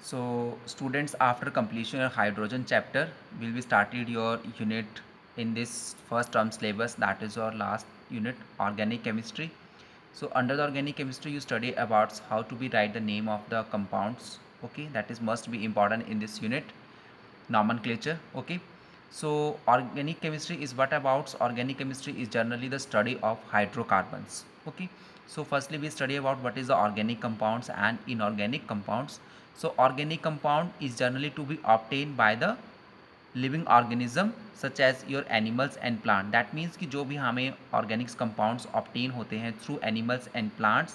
So students, after completion of hydrogen chapter, will be started your unit in this first term syllabus, that is your last unit, organic chemistry. So under the organic chemistry you study about how to be write the name of the compounds. Okay, that is must be important in this unit, nomenclature. Okay, so organic chemistry is what about? Organic chemistry is generally the study of hydrocarbons. Okay, so firstly we study about what is the organic compounds and inorganic compounds. So organic compound is generally to be obtained by the living organism such as your animals and plant. That means कि जो भी हमें organics compounds obtain होते हैं through animals and plants,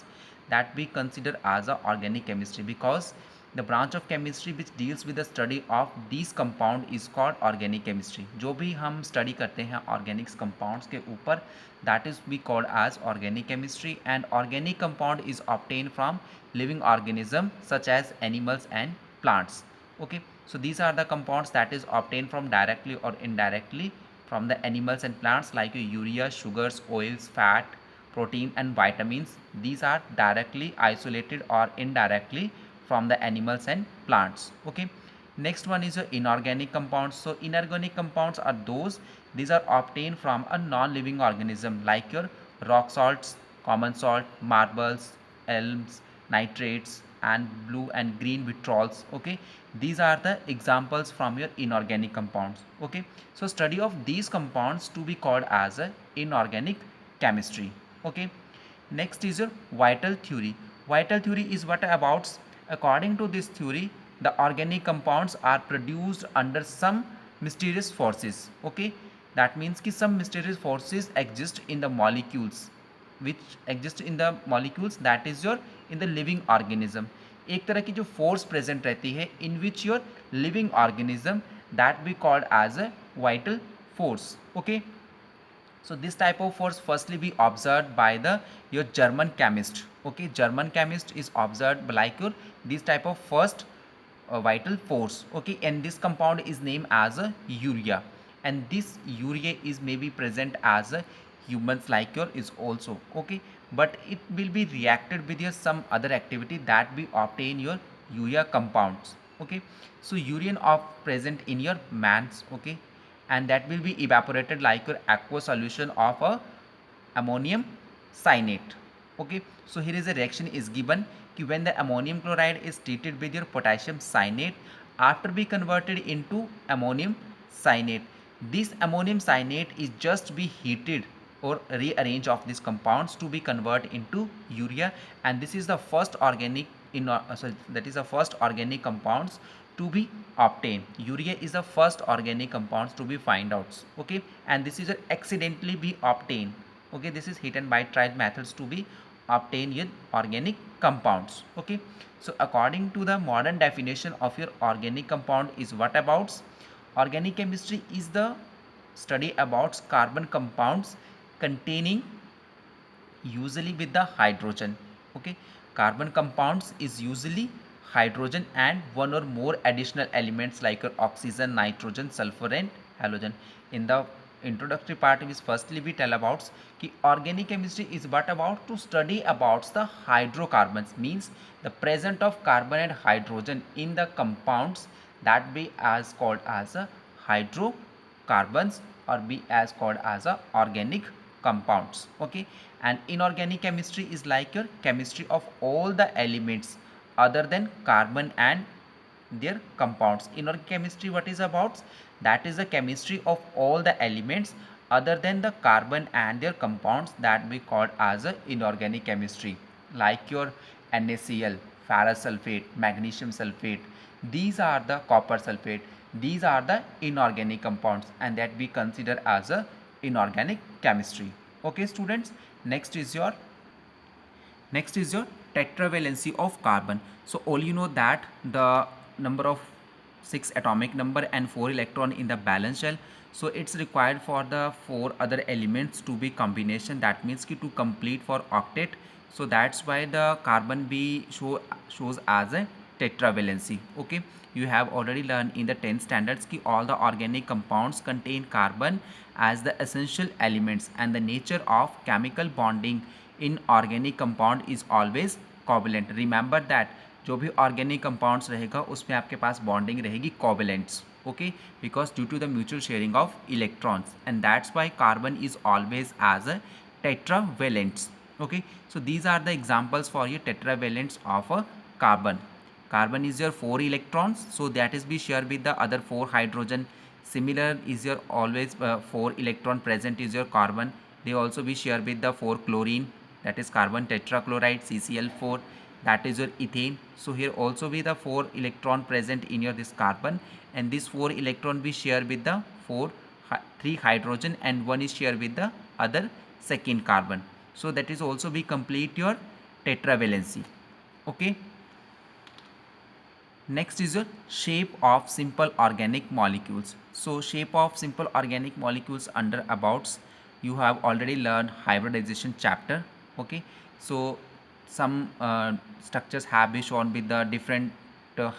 that we consider as a organic chemistry, because the branch of chemistry which deals with the study of this compound is called organic chemistry. जो भी हम study करते हैं Organics compounds के ऊपर, that is we called as organic chemistry. And organic compound is obtain from living organism such as animals and plants. Okay, so these are the compounds that is obtained from directly or indirectly from the animals and plants, like urea, sugars, oils, fat, protein and vitamins. These are directly isolated or indirectly from the animals and plants. Okay, next one is your inorganic compounds. So inorganic compounds are those, these are obtained from a non-living organism, like your rock salts, common salt, marbles, elms, nitrates and blue and green vitriols. Okay, these are the examples from your inorganic compounds. Okay, so study of these compounds to be called as a inorganic chemistry. Okay, next is your vital theory. Vital theory is what about? According to this theory, the organic compounds are produced under some mysterious forces. Okay, that means कि some mysterious forces exist in the molecules, which exist in the molecules, that is your in the living organism. एक तरह की जो force present रहती है in which your living organism, that be called as a vital force. Okay, so this type of force firstly be observed by the your German chemist. Okay, German chemist is observed like your this type of first vital force. Okay, and this compound is named as a urea, and this urea is maybe present as a humans like your is also. Okay, but it will be reacted with your some other activity that we obtain your urea compounds. Okay, so urine of present in your man's. Okay, and that will be evaporated like your aqueous solution of a ammonium cyanate. Okay, so here is a reaction is given कि when the ammonium chloride is treated with your potassium cyanate, after be converted into ammonium cyanate, this ammonium cyanate is just be heated or rearrange of these compounds to be converted into urea, and this is the first organic that is the first organic compounds to be obtained. Urea is the first organic compounds to be find out. Okay, and this is accidentally be obtained. Okay, this is hit and by trial methods to be obtained in organic compounds. Okay, so according to the modern definition of your organic compound is what about? Organic chemistry is the study about carbon compounds containing usually with the hydrogen. Okay, carbon compounds is usually hydrogen and one or more additional elements like oxygen, nitrogen, sulfur and halogen. In the introductory part is firstly we tell about कि organic chemistry is what about to study about the hydrocarbons, means the presence of carbon and hydrogen in the compounds, that be as called as a hydrocarbons or be as called as a organic compounds. Okay, and inorganic chemistry is like your chemistry of all the elements other than carbon and their compounds. Inorganic chemistry what is about? That is the chemistry of all the elements other than the carbon and their compounds, that we called as a inorganic chemistry, like your NaCl, ferrous sulfate, magnesium sulfate. These are the copper sulfate. These are the inorganic compounds, and that we consider as a inorganic chemistry. Okay, students. Next is your tetravalency of carbon. So all you know that the number of 6 atomic number and 4 electron in the balance shell. So it's required for the 4 other elements to be combination. That means ki to complete for octet. So that's why the carbon B shows as a tetravalency. Okay, you have already learned in the 10th standards ki all the organic compounds contain carbon as the essential elements, and the nature of chemical bonding in organic compound is always covalent. Remember that जो भी organic compounds रहेगा उसमें आपके पास bonding रहेगी covalents, okay, because due to the mutual sharing of electrons, and that's why carbon is always as a tetravalents. Okay, so these are the examples for your tetravalents of a carbon. Carbon is your 4 electrons, so that is be shared with the other 4 hydrogen. Similar is your always 4 electron present is your carbon. They also be shared with the 4 chlorine, that is carbon tetrachloride, CCl4, that is your ethane. So here also be the 4 electron present in your this carbon, and this 4 electron be shared with the 3 hydrogen, and one is shared with the other second carbon. So that is also be complete your tetravalency. Okay, next is your shape of simple organic molecules. So shape of simple organic molecules under abouts you have already learned hybridization chapter. Okay, so some structures have been shown with the different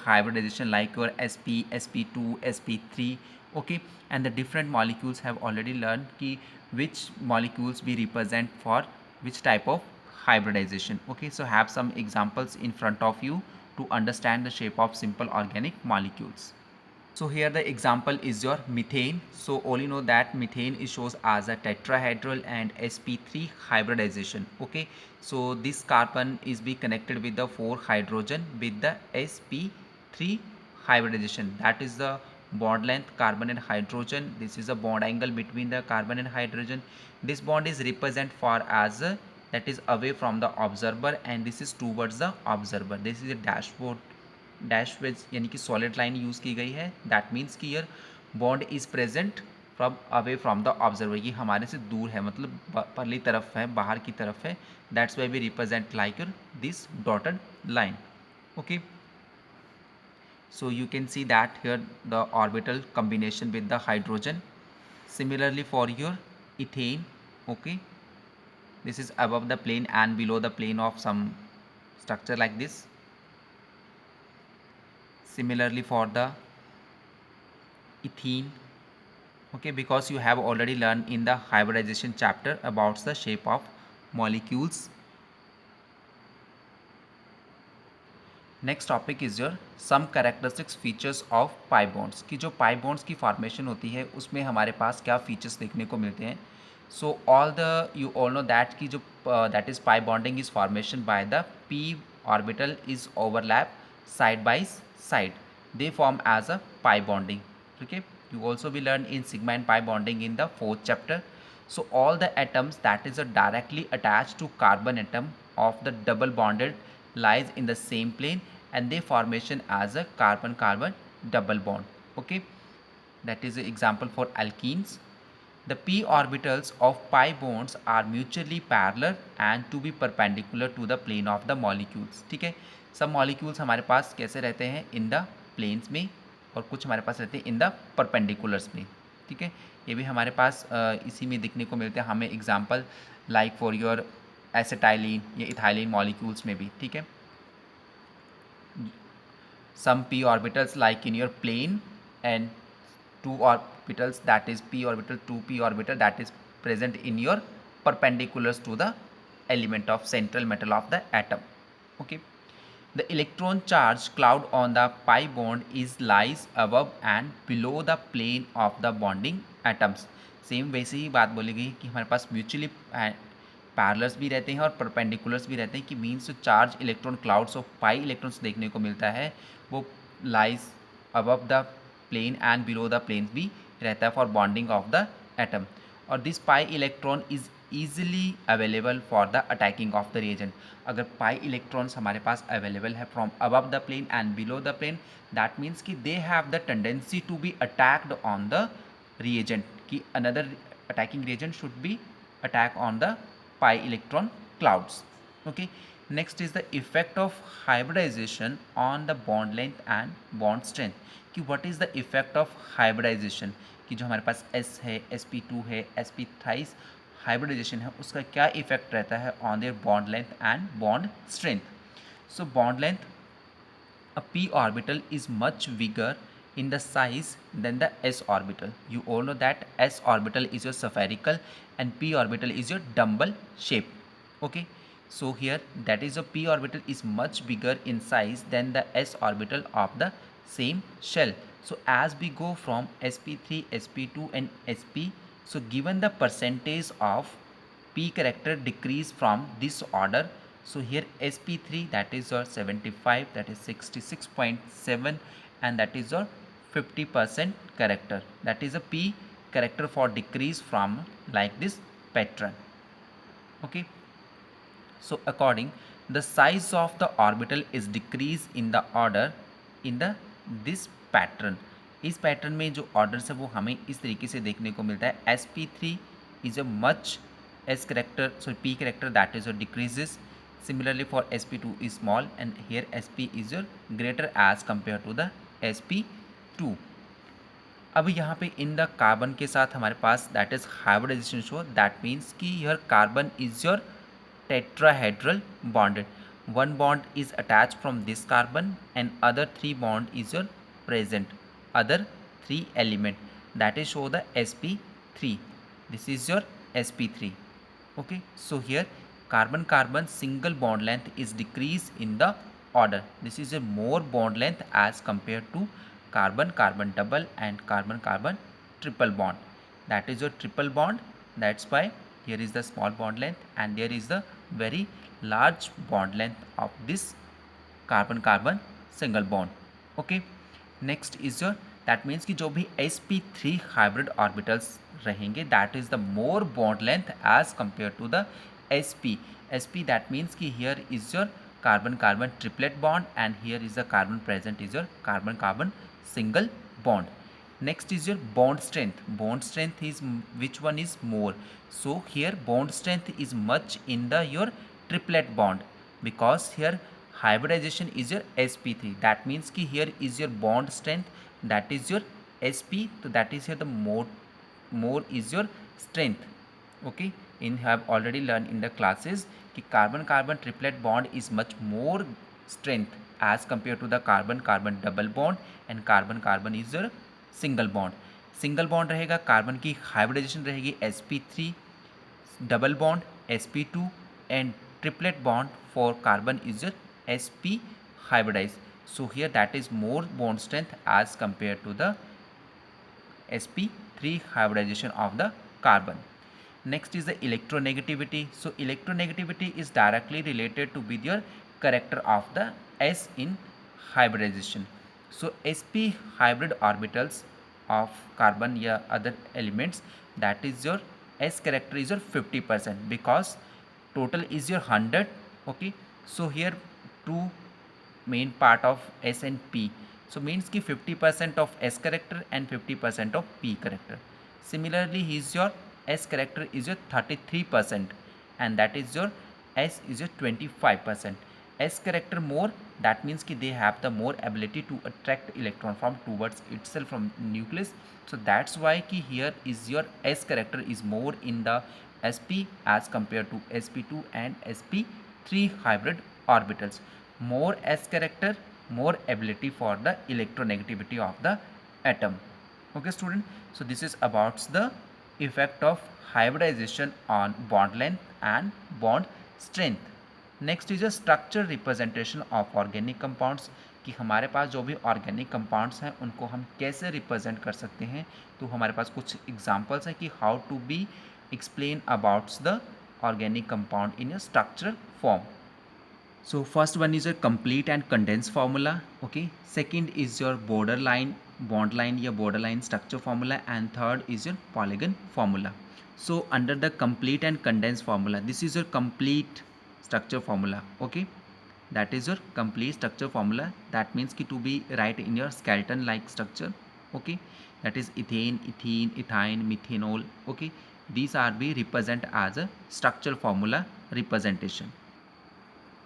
hybridization like your sp, sp2, sp3. Okay, and the different molecules have already learned ki which molecules we represent for which type of hybridization. Okay, so have some examples in front of you to understand the shape of simple organic molecules. So here the example is your methane. So all you know that methane is shows as a tetrahedral and sp3 hybridization. Okay, so this carbon is be connected with the 4 hydrogen with the sp3 hybridization. That is the bond length carbon and hydrogen. This is a bond angle between the carbon and hydrogen. This bond is represent for as a, that is away from the observer, and this is towards the observer. This is a dashboard dash wedge यानी कि solid line use की गई है. That means कि your bond is present from away from the observer. ये हमारे से दूर है, मतलब परली तरफ है, बाहर की तरफ है. That's why we represent like your this dotted line. Okay, so you can see that here the orbital combination with the hydrogen. Similarly for your ethane, okay, this is above the plane and below the plane of some structure like this. Similarly for the ethene, okay, because you have already learned in the hybridization chapter about the shape of molecules. Next topic is your some characteristics features of pi bonds. कि जो pi bonds की formation होती है उसमें हमारे पास क्या features देखने को मिलते हैं. So all the you all know that की जो that is pi bonding is formation by the P orbital is overlap side by side. They form as a pi bonding. Okay, you also will learn in sigma and pi bonding in the 4th chapter. So all the atoms that is directly attached to carbon atom of the double bonded lies in the same plane, and they formation as a carbon carbon double bond. Okay, that is an example for alkenes. The p orbitals of pi bonds are mutually parallel and to be perpendicular to the plane of the molecules. ठीक है, सब molecules हमारे पास कैसे रहते हैं, in the planes में, और कुछ हमारे पास रहते हैं इन द परपेंडिकुलर्स में. ठीक है, ये भी हमारे पास इसी में दिखने को मिलते हैं हमें example like for your acetylene या इथाइलिन मॉलिक्यूल्स में भी. ठीक है, सम p orbitals like in your plane and 2 orbitals, that is p orbital, 2p orbital that is present in your perpendiculars to the element of central metal of the atom. Okay, the electron charge cloud on the pi bond is lies above and below the plane of the bonding atoms. Same वैसे ही बात बोली गई कि हमारे पास mutually parallels भी रहते हैं और परपेंडिकुलर्स भी रहते हैं. कि मीन्स जो charge electron clouds of pi electrons देखने को मिलता है वो lies above the plane and below the plane भी रहता है for bonding of the atom. और this pi electron is easily available for the attacking of the reagent. अगर पाई इलेक्ट्रॉन्स हमारे पास अवेलेबल है from above the plane and below the plane, that means कि they have the tendency to be attacked on the reagent. कि another attacking reagent should be attack on the pi electron clouds. Okay, next is the effect of hybridization on the bond length and bond strength. कि what is the effect of hybridization, कि जो हमारे पास S है, sp2 है, sp thrice hybridization है, उसका क्या effect रहता है on their bond length and bond strength. So bond length, a p orbital is much bigger in the size than the s orbital. You all know that s orbital is your spherical and p orbital is your dumbbell shape. Okay, So here that is a p orbital is much bigger in size than the s orbital of the same shell. So as we go from sp3, sp2 and sp, so given the percentage of p character decrease from this order, so here sp3 that is your 75, that is 66.7, and that is your 50% character, that is a p character for decrease from like this pattern. Okay, so according the size of the orbital is decrease in the order in the this pattern. इस pattern में जो orders है वो हमें इस तरीके से देखने को मिलता है. sp3 is a much s character, so p character that is or decreases. Similarly for sp2 is small, and here sp is your greater as compared to the sp2. अब यहाँ पे इन द कार्बन के साथ हमारे पास that is hybridization show, that means कि your carbon is your tetrahedral bonded. One bond is attached from this carbon and other three bond is your present. Other three element that is show the sp3. This is your sp3. Okay, so here carbon carbon single bond length is decrease in the order. This is a more bond length as compared to carbon carbon double and carbon carbon triple bond. That is your triple bond. That's why here is the small bond length and there is the very large bond length of this carbon carbon single bond. Okay, next is your, that means कि जो भी sp3 hybrid orbitals रहेंगे that is the more bond length as compared to the sp. That means कि here is your carbon carbon triplet bond and here is the carbon present is your carbon carbon single bond. Next is your bond strength. Bond strength is which one is more? So here bond strength is much in the your triplet bond, because here hybridization is your sp3. That means कि here is your bond strength that is your sp, so that is here the more is your strength. Okay, in have already learned in the classes कि carbon carbon triplet bond is much more strength as compared to the carbon carbon double bond and carbon carbon is your single bond. Single bond रहेगा, carbon की hybridisation रहेगी sp3, double bond sp2 and triplet bond for carbon is sp hybridized. So here that is more bond strength as compared to the sp3 hybridization of the carbon. Next is the electronegativity. So electronegativity is directly related to with your character of the s in hybridization. So sp hybrid orbitals of carbon या other elements that is your s character is your 50%, because total is your 100. Okay, so here two main part of s and p, so means कि 50% of s character and 50% of p character. Similarly is your s character is your 33% and that is your s is your 25%. S character more, that means कि they have the more ability to attract electron from towards itself from nucleus. So that's why कि here is your S character is more in the sp as compared to sp2 and sp3 hybrid orbitals. More S character, more ability for the electronegativity of the atom. Okay student, so this is about the effect of hybridization on bond length and bond strength. Next is a structure representation of organic compounds, कि हमारे पास जो भी organic compounds हैं उनको हम कैसे represent कर सकते हैं. तो हमारे पास कुछ एग्जांपल्स हैं कि how to be explain about the organic compound in a structure form. So first one is your complete and condensed formula. Okay, second is your borderline bond line या borderline structure formula, and third is your polygon formula. So under the complete and condensed formula, this is your complete structure formula. Okay, that is your complete structure formula. That means कि to be write in your skeleton like structure. Okay, that is ethane, ethene, ethyne, methanol. Okay, these are be represent as a structure formula representation.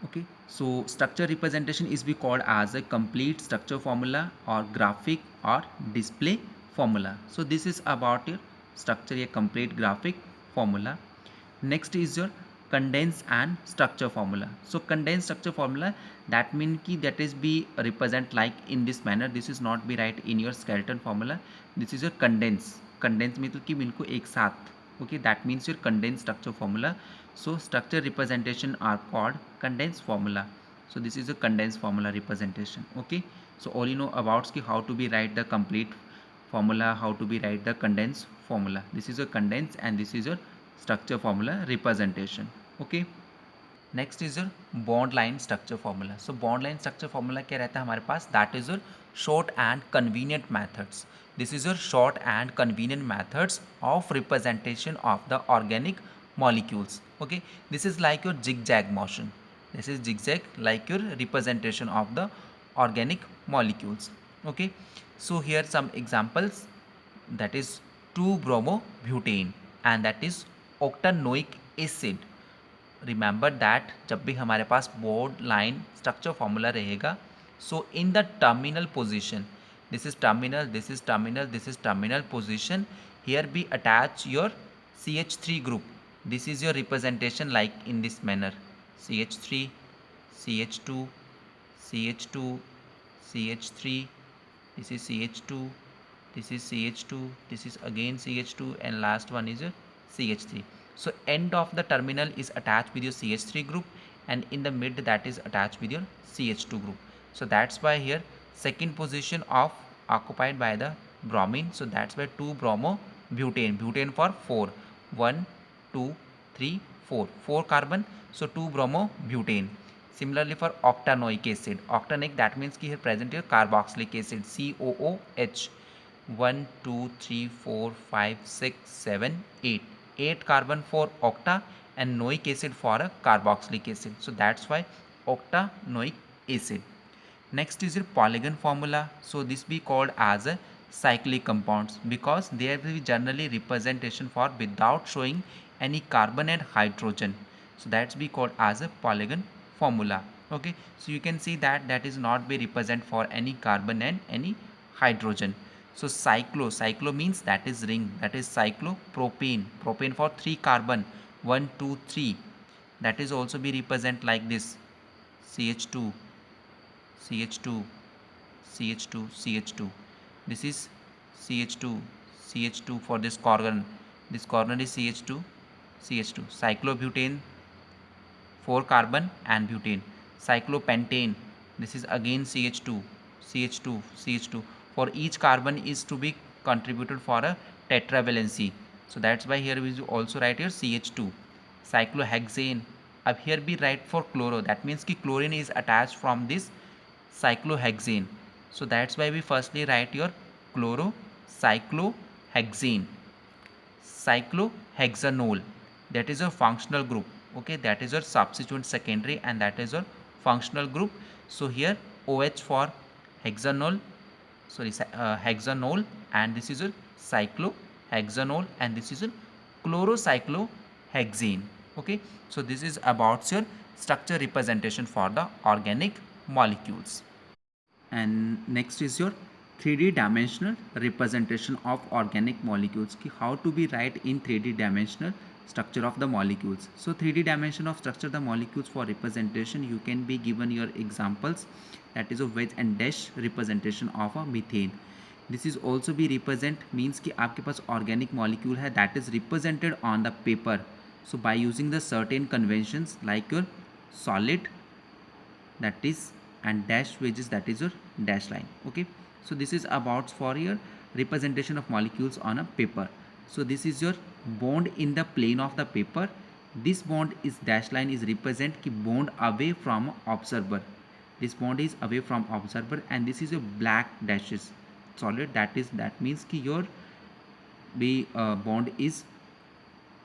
Okay, so structure representation is be called as a complete structure formula or graphic or display formula. So this is about your structure, a complete graphic formula. Next is your condensed and structure formula. So condensed structure formula, that mean ki that is be represent like in this manner. This is not be right in your skeleton formula. This is your condensed मतलब कि इनको एक साथ. Okay, that means your condensed structure formula. So structure representation are called condensed formula. So this is a condensed formula representation. Okay, so all you know about how to be write the complete formula, how to be write the condensed formula. This is a condensed and this is your structure formula representation. Okay, next is your bond line structure formula. So bond line structure formula क्या रहता है हमारे पास? That is your short and convenient methods. This is your short and convenient methods of representation of the organic molecules. Okay, this is like your zigzag motion. This is zigzag like your representation of the organic molecules. Okay, so here some examples, that is 2-bromobutane and that is octanoic acid. Remember that जब भी हमारे पास bond line structure formula रहेगा, so in the terminal position, this is terminal, this is terminal, this is terminal position, here be attach your CH3 group. This is your representation like in this manner: CH3, CH2, CH2, CH3, this is CH2, this is CH2, this is again CH2, and last one is your CH3. So end of the terminal is attached with your CH3 group and in the mid that is attached with your CH2 group. So that's why here second position of occupied by the bromine. So that's why 2-bromobutane, butane for 4, 1 2 3 4, 4 carbon, so 2-bromobutane. Similarly for octanoic acid, octanoic that means ki here present here carboxylic acid, COOH, 1 2 3 4 5 6 7 8, 8 carbon for octa and noic acid for a carboxylic acid. So that's why octanoic acid. Next is your polygon formula. So this be called as a cyclic compounds because there will be generally representation for without showing any carbon and hydrogen. So that's be called as a polygon formula. Okay, so you can see that that is not be represent for any carbon and any hydrogen. So cyclo means that is ring, that is cyclopropane, propane for 3 carbon, 1 2 3, that is also be represent like this: CH2, CH2, CH2, CH2. This is CH2, CH2 for this corner. This corner is CH2, CH2. Cyclobutane, 4 carbon and butane. Cyclopentane, this is again CH2, CH2, CH2. For each carbon is to be contributed for a tetravalency. So that's why here we also write here CH2. Cyclohexane. Up here we write for chloro. That means कि chlorine is attached from this cyclohexane. So that's why we firstly write your chloro cyclohexane. Cyclohexanol, that is your functional group. Okay, that is your substituent secondary and that is your functional group. So here OH for hexanol, sorry, hexanol, and this is your cyclohexanol and this is your chlorocyclohexane. Okay, so this is about your structure representation for the organic molecules. And next is your 3D dimensional representation of organic molecules. Ki how to be write in 3D dimensional structure of the molecules. So 3D dimension of structure the molecules for representation, you can be given your examples, that is a wedge and dash representation of a methane. This is also be represent means कि आपके पास organic molecule है that is represented on the paper. So by using the certain conventions like your solid, that is, and dash wedges, that is your dash line. Okay, so this is about for your representation of molecules on a paper. So this is your bond in the plane of the paper. This bond is dash line is represent ki bond away from observer. This bond is away from observer and this is your black dashes solid, that is, that means ki your bond is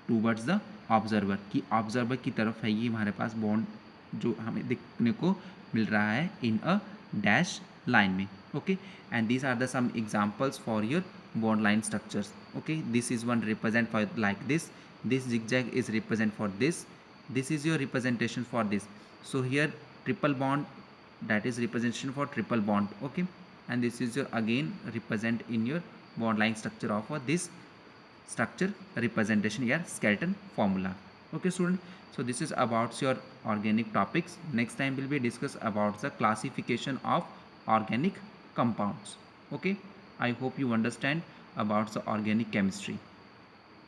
towards the observer, कि observer की तरफ है ये हमारे पास bond जो हमें देखने को मिल रहा है इन अ डैश लाइन में. Okay, and these are the some examples for your bond line structures. Okay, this is one represent for like this zigzag is represent for this is your representation for this. So here triple bond, that is representation for triple bond. Okay, and this is your again represent in your bond line structure of this structure representation here skeleton formula. Okay student, so this is about your organic topics. Next time will be discuss about the classification of organic compounds. Okay, I hope you understand about the organic chemistry.